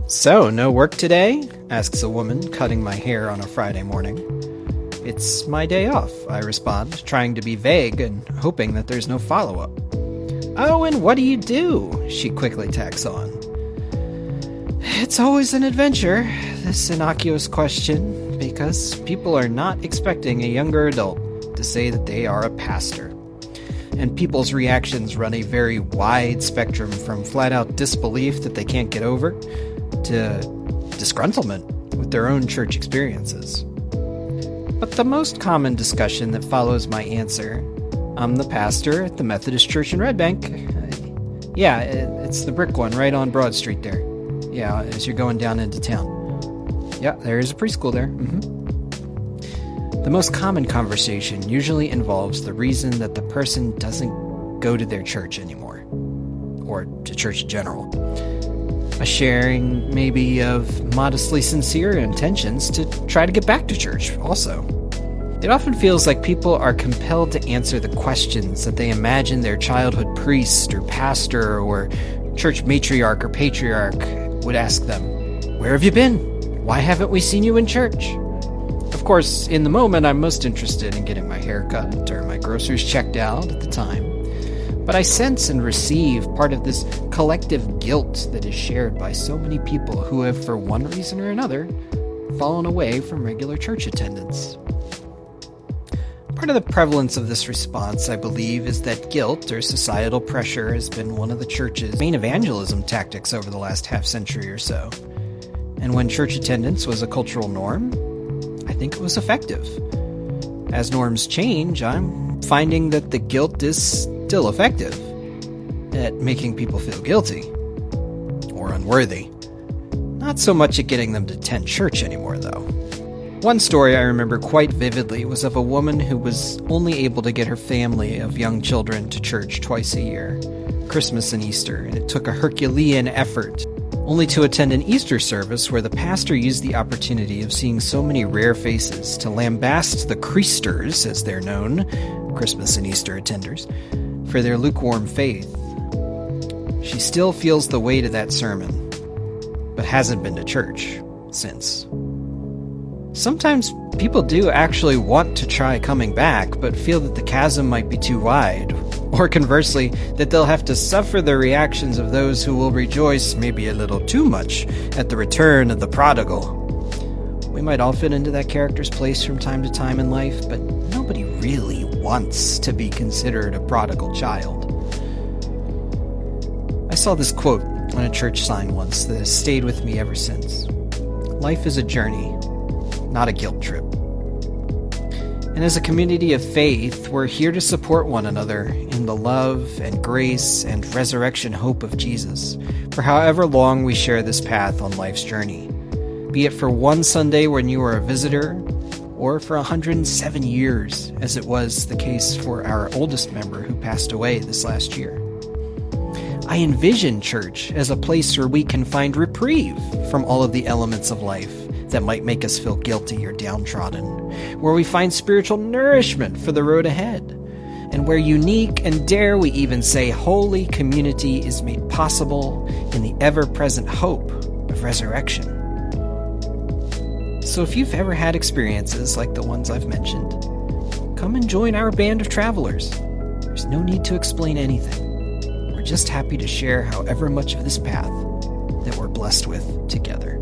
So, no work today? Asks a woman, cutting my hair on a Friday morning. It's my day off, I respond, trying to be vague and hoping that there's no follow-up. Oh, and what do you do? She quickly tacks on. It's always an adventure, this innocuous question, because people are not expecting a younger adult to say that they are a pastor. And people's reactions run a very wide spectrum from flat-out disbelief that they can't get over to disgruntlement with their own church experiences. But the most common discussion that follows my answer, I'm the pastor at the Methodist Church in Red Bank. Yeah, it's the brick one right on Broad Street there. Yeah, as you're going down into town. Yeah, there's a preschool there. The most common conversation usually involves the reason that the person doesn't go to their church anymore, or to church in general. A sharing, maybe, of modestly sincere intentions to try to get back to church, also. It often feels like people are compelled to answer the questions that they imagine their childhood priest or pastor or church matriarch or patriarch would ask them. Where have you been? Why haven't we seen you in church? Of course, in the moment, I'm most interested in getting my hair cut or my groceries checked out at the time. But I sense and receive part of this collective guilt that is shared by so many people who have, for one reason or another, fallen away from regular church attendance. Part of the prevalence of this response, I believe, is that guilt or societal pressure has been one of the church's main evangelism tactics over the last half-century or so. And when church attendance was a cultural norm, I think it was effective. As norms change, I'm finding that the guilt is still effective at making people feel guilty or unworthy. Not so much at getting them to attend church anymore, though. One story I remember quite vividly was of a woman who was only able to get her family of young children to church twice a year, Christmas and Easter, and it took a Herculean effort, only to attend an Easter service where the pastor used the opportunity of seeing so many rare faces to lambast the Christers, as they're known, Christmas and Easter attenders, for their lukewarm faith. She still feels the weight of that sermon, but hasn't been to church since. Sometimes people do actually want to try coming back, but feel that the chasm might be too wide, or conversely, that they'll have to suffer the reactions of those who will rejoice maybe a little too much at the return of the prodigal. We might all fit into that character's place from time to time in life, but nobody really wants to be considered a prodigal child. I saw this quote on a church sign once that has stayed with me ever since. Life is a journey, not a guilt trip. And as a community of faith, we're here to support one another in the love and grace and resurrection hope of Jesus for however long we share this path on life's journey, be it for one Sunday when you are a visitor, or for 107 years, as it was the case for our oldest member who passed away this last year. I envision church as a place where we can find reprieve from all of the elements of life that might make us feel guilty or downtrodden, where we find spiritual nourishment for the road ahead, and where unique and dare we even say holy community is made possible in the ever-present hope of resurrection. So if you've ever had experiences like the ones I've mentioned, come and join our band of travelers. There's no need to explain anything. We're just happy to share however much of this path that we're blessed with together.